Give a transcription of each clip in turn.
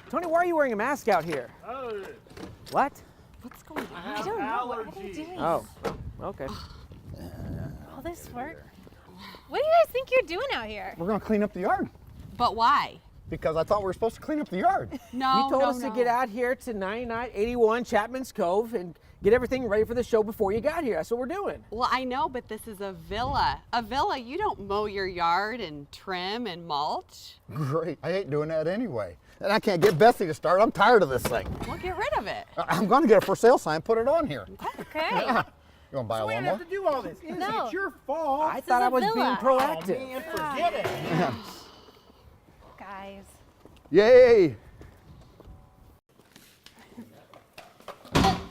Tony, why are you wearing a mask out here? What? What's going on? I don't know. What are they doing? Oh, okay. All this work? What do you guys think you're doing out here? We're gonna clean up the yard But why? because I thought we were supposed to clean up the yard. No, You told no, us to no. get out here to 9981 Chapman's Cove and get everything ready for the show before you got here. That's what we're doing. Well, I know, but this is a villa. A villa, you don't mow your yard and trim and mulch. Great. I hate doing that anyway. And I can't get Betsy to start. I'm tired of this thing. Well, get rid of it. I'm gonna get a for sale sign, put it on here. Okay. You wanna buy a We didn't lawnmower? have to do all this. No. It's your fault. I thought I was being villa. proactive. Man, forget it. Guys. Yay!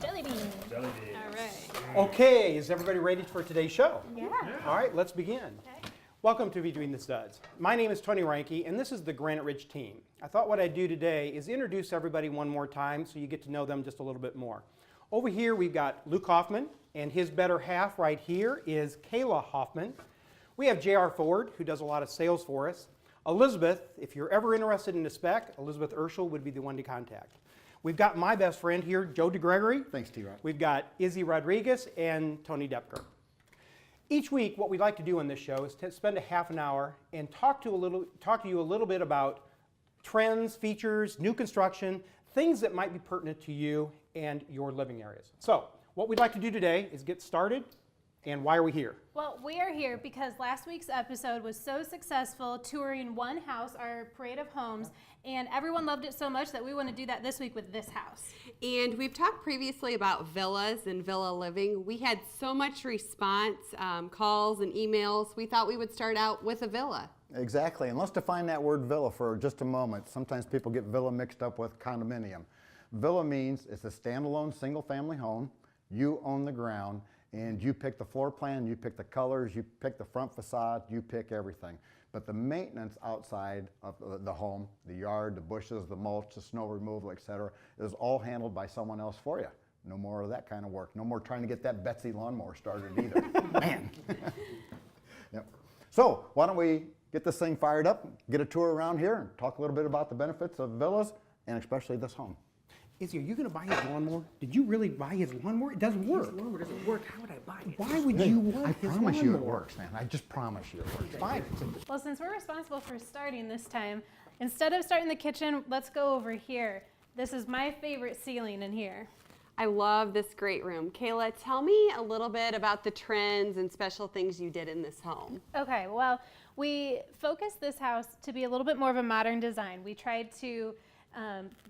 Jelly bean. All right. Okay, is everybody ready for today's show? Yeah. All right, let's begin. Welcome to Between the Studs. My name is Tony Reinke, and this is the Granite Ridge team. I thought what I'd do today is introduce everybody one more time so you get to know them just a little bit more. Over here, we've got Luke Hoffman, and his better half right here is Kayla Hoffman. We have J.R. Ford, who does a lot of sales for us. Elizabeth, if you're ever interested in a spec, Elizabeth Urschel would be the one to contact. We've got my best friend here, Joe DeGregory. Thanks, T-Rock. We've got Izzy Rodriguez and Tony Depker. Each week, what we'd like to do on this show is to spend a half an hour and talk to you a little bit about trends, features, new construction, things that might be pertinent to you and your living areas. So, what we'd like to do today is get started. And why are we here? Well, we are here because last week's episode was so successful, touring one house, our parade of homes, and everyone loved it so much that we want to do that this week with this house. And we've talked previously about villas and villa living. We had so much response, calls and emails. We thought we would start out with a villa. Exactly, and let's define that word villa for just a moment. Sometimes people get villa mixed up with condominium. Villa means it's a standalone single-family home. You own the ground, and you pick the floor plan, you pick the colors, you pick the front facade, you pick everything. But the maintenance outside of the home, the yard, the bushes, the mulch, the snow removal, etc., is all handled by someone else for you. No more of that kind of work. No more trying to get that Betsy lawnmower started either. Man. Yep. So why don't we get this thing fired up, get a tour around here, and talk a little bit about the benefits of villas, and especially this home. Izzy, are you going to buy his lawnmower? Did you really buy his lawnmower? It doesn't work. His lawnmower doesn't work. How would I buy it? Why would you want I his promise you it lawnmower? works, man. I just promise you it works. Fine. Well, since we're responsible for starting this time, instead of starting the kitchen, let's go over here. This is my favorite ceiling in here. I love this great room. Kayla, tell me a little bit about the trends and special things you did in this home. Okay, well, we focused this house to be a little bit more of a modern design. We tried to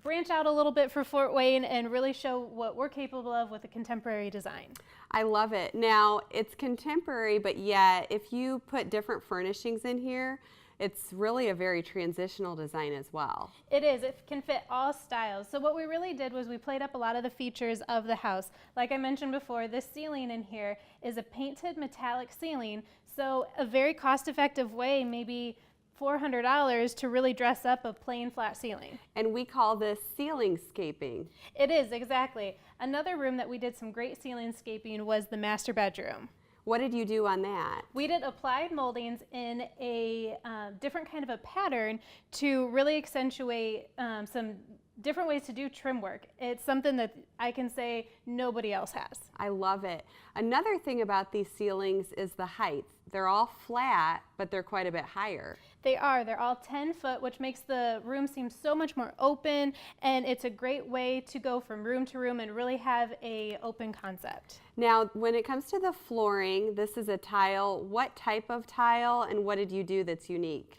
branch out a little bit for Fort Wayne and really show what we're capable of with a contemporary design. I love it. Now, it's contemporary, but yet if you put different furnishings in here, it's really a very transitional design as well. It is. It can fit all styles. So what we really did was we played up a lot of the features of the house. Like I mentioned before, this ceiling in here is a painted metallic ceiling. So a very cost-effective way, maybe $400 to really dress up a plain flat ceiling. And we call this ceiling scaping. It is, exactly. Another room that we did some great ceiling scaping was the master bedroom. What did you do on that? We did applied moldings in a different kind of a pattern to really accentuate some different ways to do trim work. It's something that I can say nobody else has. I love it. Another thing about these ceilings is the height. They're all flat, but they're quite a bit higher. They are. They're all 10 foot, which makes the room seem so much more open, and it's a great way to go from room to room and really have a open concept. Now, when it comes to the flooring, this is a tile. What type of tile, and what did you do that's unique?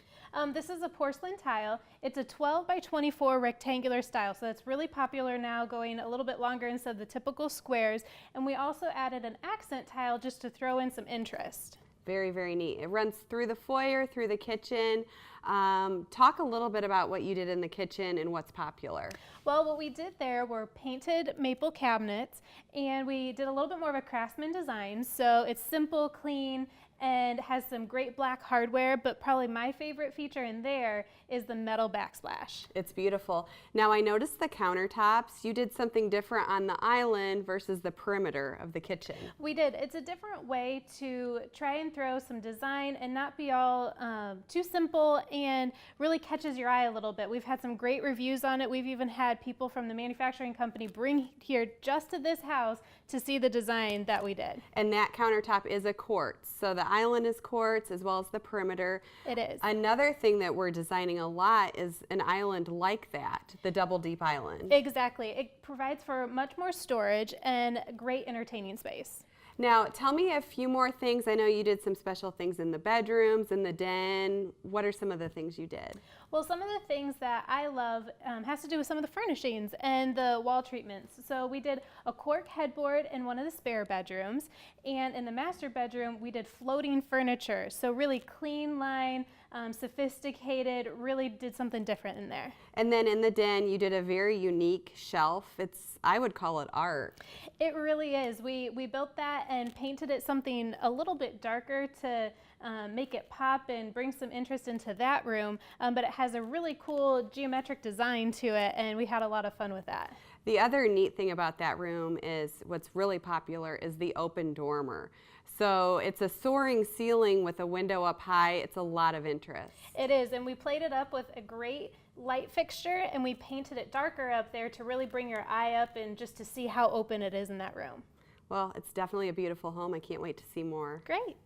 This is a porcelain tile. It's a 12 by 24 rectangular style, so it's really popular now, going a little bit longer instead of the typical squares. And we also added an accent tile just to throw in some interest. Very, very neat. It runs through the foyer, through the kitchen. Talk a little bit about what you did in the kitchen and what's popular. Well, what we did there were painted maple cabinets, and we did a little bit more of a craftsman design. So it's simple, clean, and has some great black hardware, but probably my favorite feature in there is the metal backsplash. It's beautiful. Now I noticed the countertops. You did something different on the island versus the perimeter of the kitchen. We did. It's a different way to try and throw some design and not be all too simple, and really catches your eye a little bit. We've had some great reviews on it. We've even had people from the manufacturing company bring here just to this house to see the design that we did. And that countertop is a quartz. So the island is quartz as well as the perimeter. It is. Another thing that we're designing a lot is an island like that, the double deep island. Exactly. It provides for much more storage and great entertaining space. Now, tell me a few more things. I know you did some special things in the bedrooms, in the den. What are some of the things you did? Well, some of the things that I love has to do with some of the furnishings and the wall treatments. So we did a cork headboard in one of the spare bedrooms, and in the master bedroom, we did floating furniture. So really clean line, sophisticated, really did something different in there. And then in the den, you did a very unique shelf. I would call it art. It really is. We built that and painted it something a little bit darker to make it pop and bring some interest into that room, but it has a really cool geometric design to it, and we had a lot of fun with that. The other neat thing about that room is what's really popular is the open dormer. So it's a soaring ceiling with a window up high. It's a lot of interest. It is, and we played it up with a great light fixture, and we painted it darker up there to really bring your eye up and just to see how open it is in that room. Well, it's definitely a beautiful home. I can't wait to see more. Great.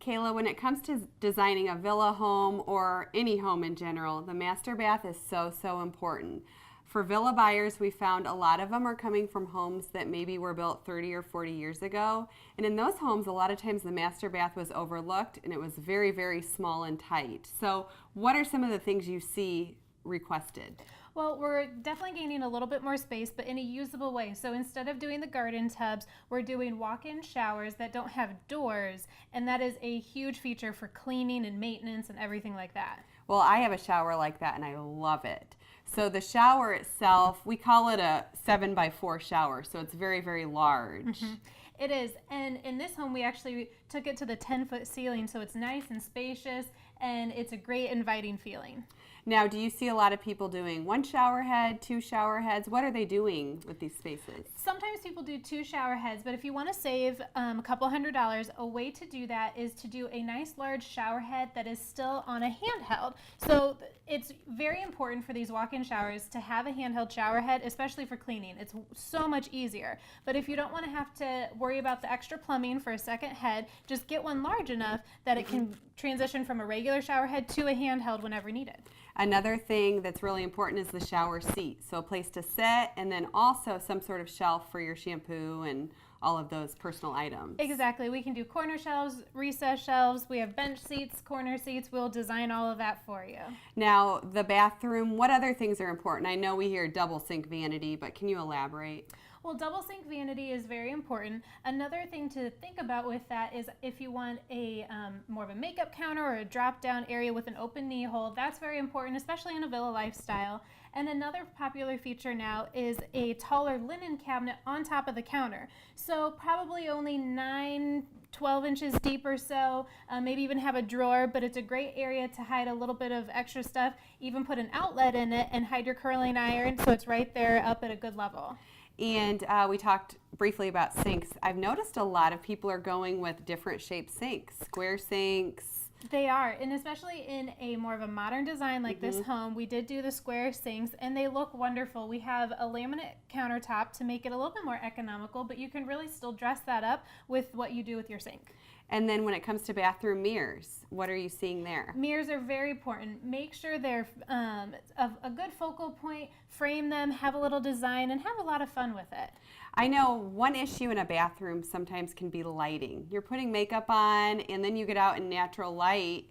Kayla, when it comes to designing a villa home or any home in general, the master bath is so important. For villa buyers, we found a lot of them are coming from homes that maybe were built 30 or 40 years ago. And in those homes, a lot of times the master bath was overlooked and it was very small and tight. So what are some of the things you see requested? Well, we're definitely gaining a little bit more space, but in a usable way. So instead of doing the garden tubs, we're doing walk-in showers that don't have doors, and that is a huge feature for cleaning and maintenance and everything like that. Well, I have a shower like that and I love it. So the shower itself, we call it a 7x4 shower, so it's very large. Mm-hmm. It is, and in this home we actually took it to the 10-foot ceiling, so it's nice and spacious, and it's a great inviting feeling. Now, do you see a lot of people doing one shower head, two shower heads? What are they doing with these spaces? Sometimes people do 2 shower heads, but if you want to save a couple $100, a way to do that is to do a nice large shower head that is still on a handheld. So it's very important for these walk-in showers to have a handheld shower head, especially for cleaning. It's so much easier. But if you don't want to have to worry about the extra plumbing for a second head, just get one large enough that it can transition from a regular shower head to a handheld whenever needed. Another thing that's really important is the shower seat. So a place to sit, and then also some sort of shelf for your shampoo and all of those personal items. Exactly. We can do corner shelves, recess shelves. We have bench seats, corner seats. We'll design all of that for you. Now, the bathroom, what other things are important? I know we hear double sink vanity, but can you elaborate? Well, double sink vanity is very important. Another thing to think about with that is if you want a more of a makeup counter or a drop-down area with an open knee hole, that's very important, especially in a villa lifestyle. And another popular feature now is a taller linen cabinet on top of the counter. So probably only 9-12 inches deep or so, maybe even have a drawer, but it's a great area to hide a little bit of extra stuff, even put an outlet in it and hide your curling iron so it's right there up at a good level. And we talked briefly about sinks. I've noticed a lot of people are going with different shaped sinks, square sinks. They are, and especially in a more of a modern design like this home, we did do the square sinks, and they look wonderful. We have a laminate countertop to make it a little bit more economical, but you can really still dress that up with what you do with your sink. And then when it comes to bathroom mirrors, what are you seeing there? Mirrors are very important. Make sure they're of a good focal point, frame them, have a little design, and have a lot of fun with it. I know one issue in a bathroom sometimes can be lighting. You're putting makeup on and then you get out in natural light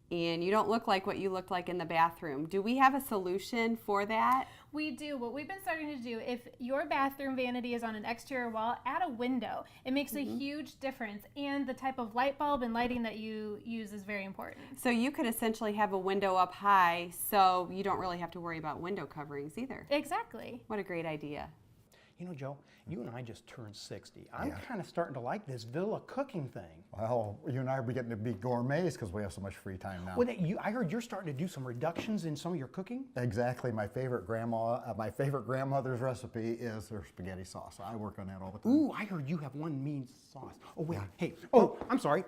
and you don't look like what you looked like in the bathroom. Do we have a solution for that? We do. What we've been starting to do, if your bathroom vanity is on an exterior wall, add a window. It makes a huge difference, and the type of light bulb and lighting that you use is very important. So you could essentially have a window up high so you don't really have to worry about window coverings either. Exactly. What a great idea. You know, Joe, you and I just turned 60. I'm kind of starting to like this villa cooking thing. Well, you and I are getting to be gourmets because we have so much free time now. Well, I heard you're starting to do some reductions in some of your cooking. Exactly. My favorite grandmother's recipe is her spaghetti sauce. I work on that all the time. Ooh, I heard you have one mean sauce. Oh, wait. Hey, I'm sorry.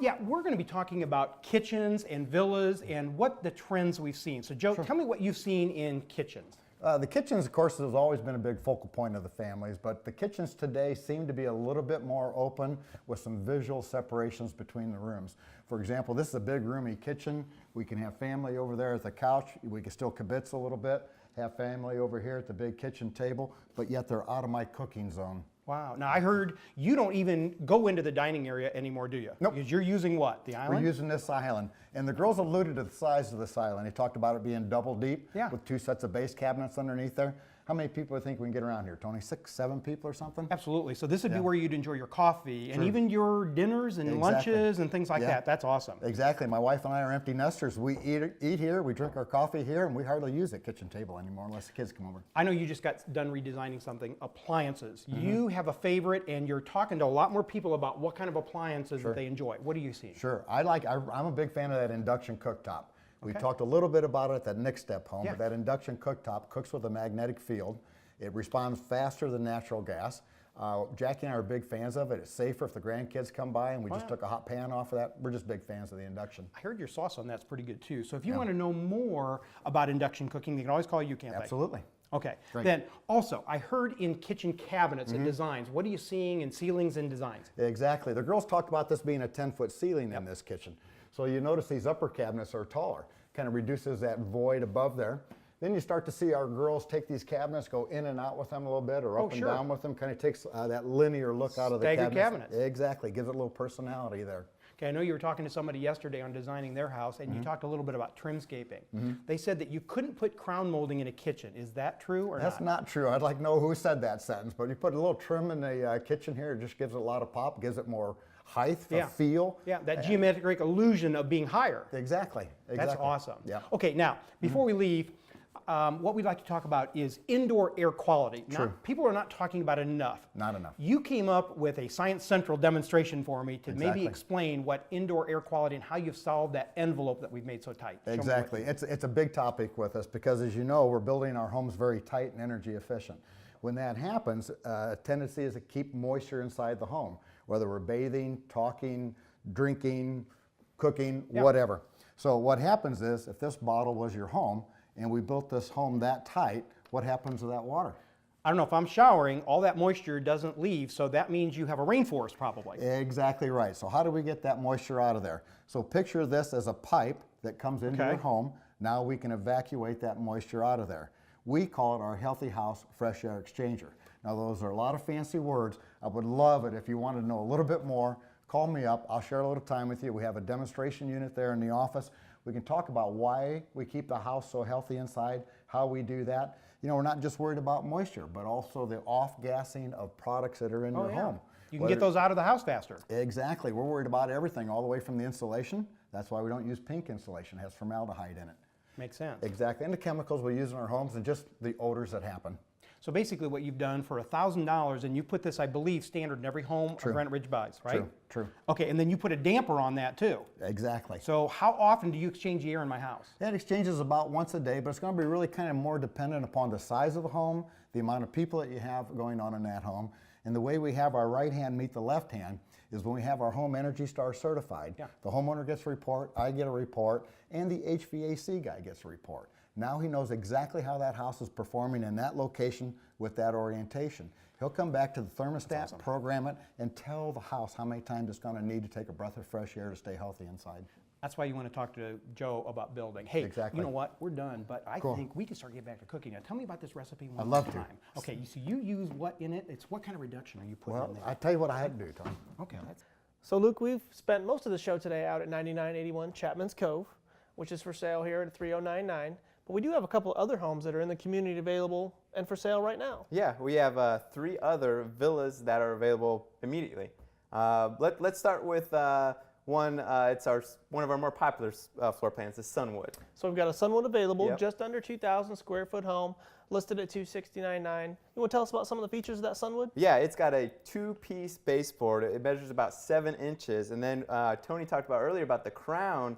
Yeah, we're going to be talking about kitchens and villas and what the trends we've seen. So, Joe, tell me what you've seen in kitchens. The kitchens, of course, has always been a big focal point of the families, but the kitchens today seem to be a little bit more open with some visual separations between the rooms. For example, this is a big roomy kitchen. We can have family over there at the couch. We can still kibitz a little bit, have family over here at the big kitchen table, but yet they're out of my cooking zone. Wow. Now, I heard you don't even go into the dining area anymore, do you? Nope. Because you're using what? The island? We're using this island. And the girls alluded to the size of this island. They talked about it being double deep with 2 sets of base cabinets underneath there. How many people do you think we can get around here, Tony? 6, 7 people or something? Absolutely. So this would be where you'd enjoy your coffee and even your dinners and lunches and things like that. That's awesome. Exactly. My wife and I are empty nesters. We eat here, we drink our coffee here, and we hardly use the kitchen table anymore unless the kids come over. I know you just got done redesigning something, appliances. You have a favorite, and you're talking to a lot more people about what kind of appliances that they enjoy. What are you seeing? Sure. I'm a big fan of that induction cooktop. We talked a little bit about it at that Next Step home, but that induction cooktop cooks with a magnetic field. It responds faster than natural gas. Jackie and I are big fans of it. It's safer if the grandkids come by, and we just took a hot pan off of that. We're just big fans of the induction. I heard your sauce on that's pretty good too. So if you want to know more about induction cooking, you can always call you, can't they? Absolutely. Okay. Great. Then also, I heard in kitchen cabinets and designs. What are you seeing in ceilings and designs? Exactly. The girls talked about this being a 10-foot ceiling in this kitchen. So you notice these upper cabinets are taller. Kind of reduces that void above there. Then you start to see our girls take these cabinets, go in and out with them a little bit, or up and down with them. Kind of takes that linear look out of the cabinets. Exactly. Gives it a little personality there. Okay, I know you were talking to somebody yesterday on designing their house, and you talked a little bit about trimscaping. They said that you couldn't put crown molding in a kitchen. Is that true or not? That's not true. I'd like to know who said that sentence. But you put a little trim in the kitchen here, it just gives it a lot of pop, gives it more height, feel. Yeah, that geometric illusion of being higher. Exactly. That's awesome. Yeah. Okay, now, before we leave, what we'd like to talk about is indoor air quality. True. People are not talking about it enough. Not enough. You came up with a Science Central demonstration for me to maybe explain what indoor air quality and how you've solved that envelope that we've made so tight. Exactly. It's a big topic with us because, as you know, we're building our homes very tight and energy efficient. When that happens, a tendency is to keep moisture inside the home, whether we're bathing, talking, drinking, cooking, whatever. So what happens is, if this bottle was your home and we built this home that tight, what happens to that water? I don't know, if I'm showering, all that moisture doesn't leave, so that means you have a rainforest probably. Exactly right. So how do we get that moisture out of there? So picture this as a pipe that comes into your home. Now we can evacuate that moisture out of there. We call it our Healthy House Fresh Air Exchanger. Now those are a lot of fancy words. I would love it if you wanted to know a little bit more. Call me up. I'll share a little time with you. We have a demonstration unit there in the office. We can talk about why we keep the house so healthy inside, how we do that. You know, we're not just worried about moisture, but also the off-gassing of products that are in your home. You can get those out of the house faster. Exactly. We're worried about everything, all the way from the insulation. That's why we don't use pink insulation. It has formaldehyde in it. Makes sense. Exactly. And the chemicals we use in our homes and just the odors that happen. So basically what you've done for $1,000, and you put this, I believe, standard in every home on Granite Ridge buys, right? True. Okay, and then you put a damper on that too. Exactly. So how often do you exchange the air in my house? That exchanges about once a day, but it's going to be really kind of more dependent upon the size of the home, the amount of people that you have going on in that home, and the way we have our right hand meet the left hand is when we have our home Energy Star certified. The homeowner gets a report, I get a report, and the HVAC guy gets a report. Now he knows exactly how that house is performing in that location with that orientation. He'll come back to the thermostat, program it, and tell the house how many times it's going to need to take a breath of fresh air to stay healthy inside. That's why you want to talk to Joe about building. Hey, you know what? We're done, but I think we can start getting back to cooking. Now, tell me about this recipe one more time. Okay, so you use what in it? It's what kind of reduction are you putting in there? I'll tell you what I had to do, Tom. Okay. So Luke, we've spent most of the show today out at 9981 Chapman's Cove, which is for sale here at 3099. But we do have a couple other homes that are in the community available and for sale right now. Yeah, we have 3 other villas that are available immediately. Let's start with it's one of our more popular floor plans, is Sunwood. So we've got a Sunwood available, Yep. just under 2,000 square foot home, listed at 269.9. You want to tell us about some of the features of that Sunwood? Yeah, it's got a 2-piece baseboard. It measures about 7 inches. And then Tony talked about earlier about the crown.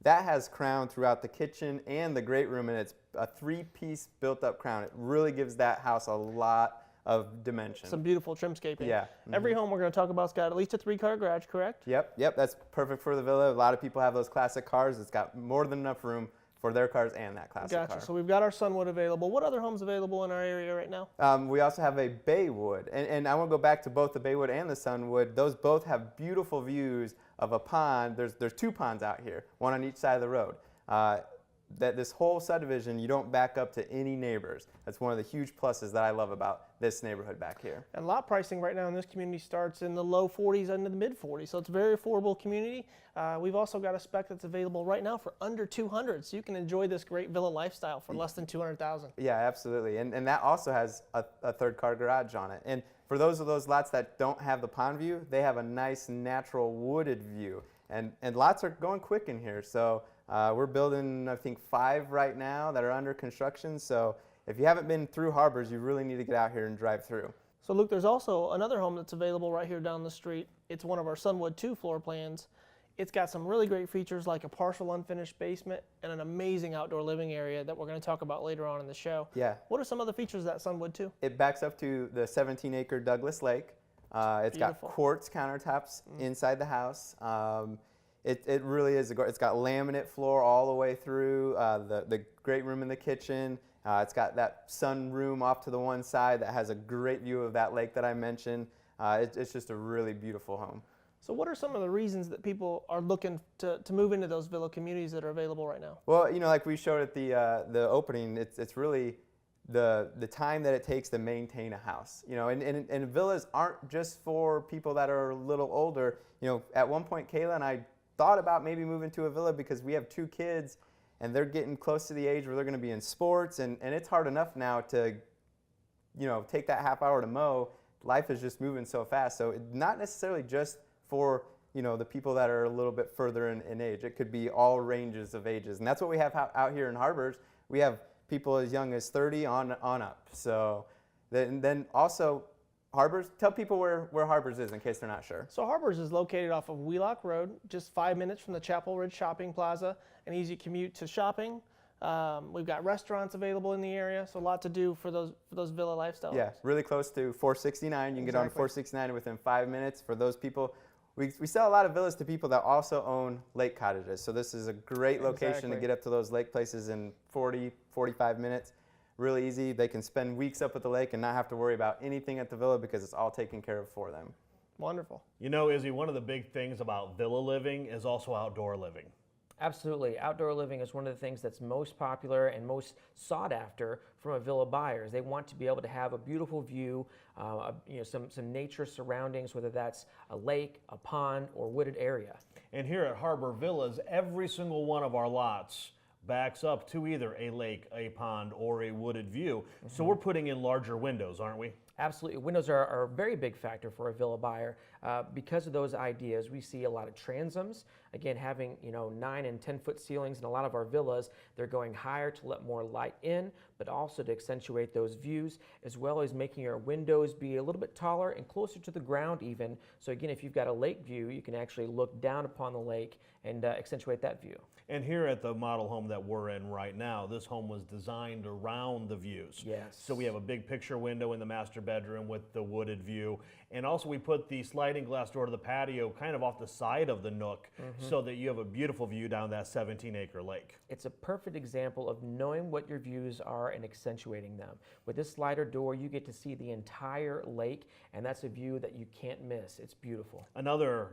That has crown throughout the kitchen and the great room, and it's a 3-piece built-up crown. It really gives that house a lot of dimension. Some beautiful trimscaping. Yeah. Every home we're going to talk about has got at least a 3-car garage, correct? Yep, that's perfect for the villa. A lot of people have those classic cars. It's got more than enough room for their cars and that classic Gotcha. car. So we've got our Sunwood available. What other homes available in our area right now? We also have a Baywood, and I want to go back to both the Baywood and the Sunwood. Those both have beautiful views of a pond. There's 2 ponds out here, one on each side of the road. That this whole subdivision, you don't back up to any neighbors. That's one of the huge pluses that I love about this neighborhood back here. And lot pricing right now in this community starts in the low 40s into the mid 40s, so it's a very affordable community. We've also got a spec that's available right now for under 200, so you can enjoy this great villa lifestyle for less than 200,000. Yeah, absolutely, and that also has a 3rd-car garage on it. And for those lots that don't have the pond view, they have a nice natural wooded view. And lots are going quick in here, so we're building, I think, 5 right now that are under construction. So if you haven't been through Harbors, you really need to get out here and drive through. So Luke, there's also another home that's available right here down the street. It's one of our Sunwood 2 floor plans. It's got some really great features like a partial unfinished basement and an amazing outdoor living area that we're going to talk about later on in the show. Yeah. What are some of the features of that Sunwood 2? It backs up to the 17-acre Douglas Lake. It's got Beautiful. quartz countertops inside the house. It really is. It's got laminate floor all the way through, the great room in the kitchen. It's got that sun room off to the one side that has a great view of that lake that I mentioned. It's just a really beautiful home. So what are some of the reasons that people are looking to move into those villa communities that are available right now? Well, like we showed at the opening, it's really the time that it takes to maintain a house. And villas aren't just for people that are a little older. At one point, Kayla and I thought about maybe moving to a villa because we have 2 kids and they're getting close to the age where they're going to be in sports, and it's hard enough now to take that half hour to mow. Life is just moving so fast, so not necessarily just for the people that are a little bit further in age. It could be all ranges of ages, and that's what we have out here in Harbors. We have people as young as 30 on up. So then also Harbors, tell people where Harbors is in case they're not sure. So Harbors is located off of Wheelock Road, just 5 minutes from the Chapel Ridge Shopping Plaza, an easy commute to shopping. We've got restaurants available in the area, so a lot to do for those villa lifestyle. Yeah, really close to 469. You can get on Exactly. 469 within 5 minutes. For those people, we sell a lot of villas to people that also own lake cottages. So this is a great location to Exactly. get up to those lake places in 40, 45 minutes. Really easy. They can spend weeks up at the lake and not have to worry about anything at the villa because it's all taken care of for them. Wonderful. Izzy, one of the big things about villa living is also outdoor living. Absolutely. Outdoor living is one of the things that's most popular and most sought after from a villa buyers. They want to be able to have a beautiful view, some nature surroundings, whether that's a lake, a pond, or wooded area. And here at Harbor Villas, every single one of our lots backs up to either a lake, a pond, or a wooded view. So we're putting in larger windows, aren't we? Absolutely. Windows are a very big factor for a villa buyer. Because of those ideas, we see a lot of transoms. Again, having 9 and 10 foot ceilings in a lot of our villas, they're going higher to let more light in, but also to accentuate those views, as well as making your windows be a little bit taller and closer to the ground even. So again, if you've got a lake view, you can actually look down upon the lake and accentuate that view. And here at the model home that we're in right now, this home was designed around the views. Yes. So we have a big picture window in the master bedroom with the wooded view. And also we put the sliding glass door to the patio kind of off the side of the nook so that you have a beautiful view down that 17-acre lake. It's a perfect example of knowing what your views are and accentuating them. With this slider door, you get to see the entire lake, and that's a view that you can't miss. It's beautiful. Another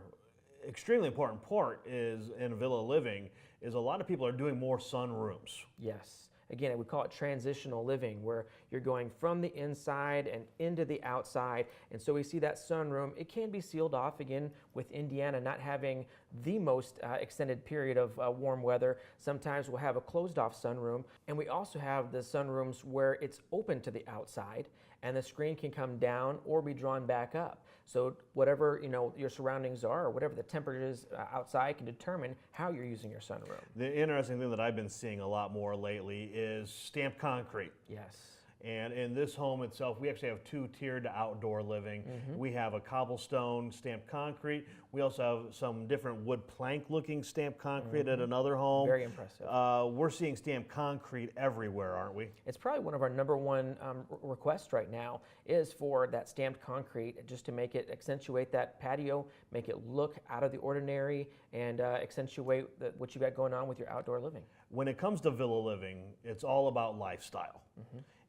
extremely important part is in villa living is a lot of people are doing more sunrooms. Yes. Again, we call it transitional living, where you're going from the inside and into the outside. And so we see that sunroom. It can be sealed off, again, with Indiana not having the most extended period of warm weather. Sometimes we'll have a closed off sunroom, and we also have the sunrooms where it's open to the outside and the screen can come down or be drawn back up. So whatever your surroundings are, or whatever the temperature is outside, can determine how you're using your sunroom. The interesting thing that I've been seeing a lot more lately is stamped concrete. Yes. And in this home itself, we actually have two-tiered outdoor living. We have a cobblestone stamped concrete. We also have some different wood plank-looking stamped concrete at another home. Very impressive. We're seeing stamped concrete everywhere, aren't we? It's probably one of our number one requests right now is for that stamped concrete, just to make it accentuate that patio, make it look out of the ordinary, and accentuate what you got going on with your outdoor living. When it comes to villa living, it's all about lifestyle.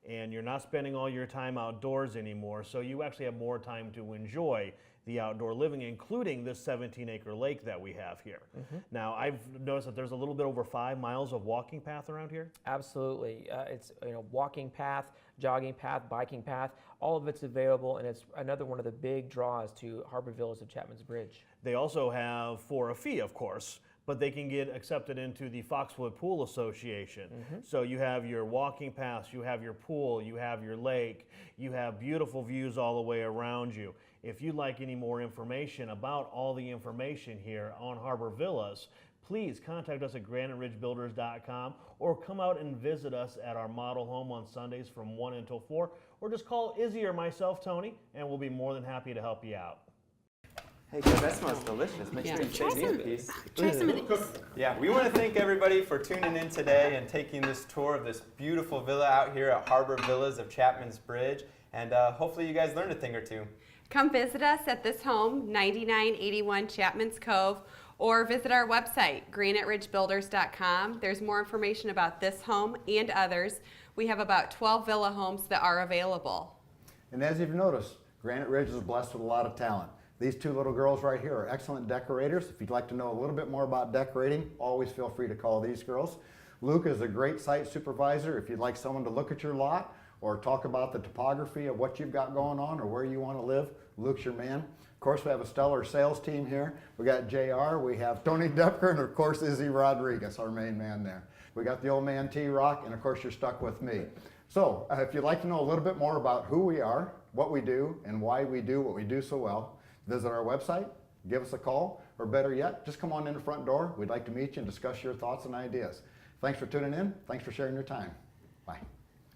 And you're not spending all your time outdoors anymore, so you actually have more time to enjoy the outdoor living, including this 17-acre lake that we have here. Now, I've noticed that there's a little bit over 5 miles of walking path around here. Absolutely. It's walking path, jogging path, biking path, all of it's available, and it's another one of the big draws to Harbor Villas of Chapman's Bridge. They also have, for a fee, of course, but they can get accepted into the Foxwood Pool Association. So you have your walking paths, you have your pool, you have your lake, you have beautiful views all the way around you. If you'd like any more information about all the information here on Harbor Villas, please contact us at graniteridgebuilders.com or come out and visit us at our model home on Sundays from 1 until 4, or just call Izzy or myself, Tony, and we'll be more than happy to help you out. Hey guys, that smells delicious. Make sure you take me a piece. Try some of these. Yeah, we want to thank everybody for tuning in today and taking this tour of this beautiful villa out here at Harbor Villas of Chapman's Bridge. And hopefully you guys learned a thing or two. Come visit us at this home, 9981 Chapman's Cove, or visit our website, graniteridgebuilders.com. There's more information about this home and others. We have about 12 villa homes that are available. And as you've noticed, Granite Ridge is blessed with a lot of talent. These two little girls right here are excellent decorators. If you'd like to know a little bit more about decorating, always feel free to call these girls. Luke is a great site supervisor. If you'd like someone to look at your lot or talk about the topography of what you've got going on or where you want to live, Luke's your man. Of course, we have a stellar sales team here. We got JR, we have Tony Depker, and of course Izzy Rodriguez, our main man there. We got the old man T-Rock, and of course you're stuck with me. So if you'd like to know a little bit more about who we are, what we do, and why we do what we do so well, visit our website, give us a call, or better yet, just come on in the front door. We'd like to meet you and discuss your thoughts and ideas. Thanks for tuning in. Thanks for sharing your time. Bye.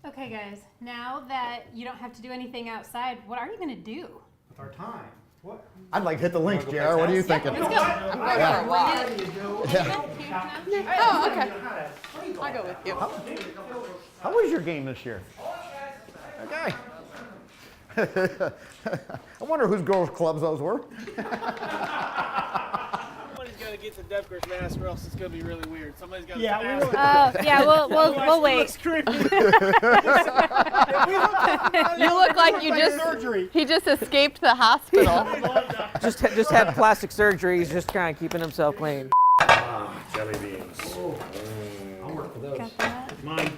Okay, guys, now that you don't have to do anything outside, what are you going to do? With our time. What? I'd like to hit the links, JR. What are you thinking? Let's go. I'm going Yeah. for a walk. Oh, okay. I'll go with you. How was your game this year? Okay. I wonder whose girls' clubs those were. Somebody's got to get the Depker's mask, or else it's going to be really weird. Somebody's got to Yeah, we'll wait. You look like he just escaped the hospital. Just had plastic surgery. He's just kind of keeping himself clean. Jelly beans. I'll work for those. Mine.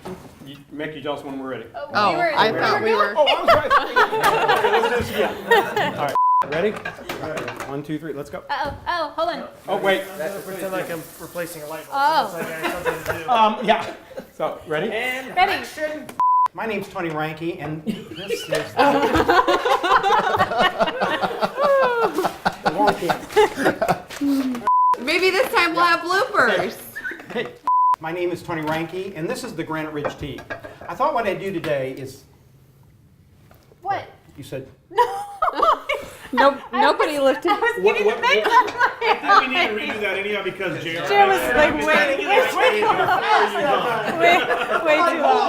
Make you jealous when we're ready. Oh, I thought we were. Oh, I was right. Okay, let's do this again. All right. Ready? 1, 2, 3. Let's go. Oh, hold on. Oh, wait. pretend like I'm replacing a light bulb. Oh. It's like I have something to do. Yeah. So, ready? And Ready. My name's Tony Reinke, and this is the long camp. Maybe this time we'll have bloopers. Hey, my name is Tony Reinke, and this is the Granite Ridge team. I thought what I'd do today is, What? you said, Nobody lifted. I think we need to redo that anyhow because JR was like, wait too long.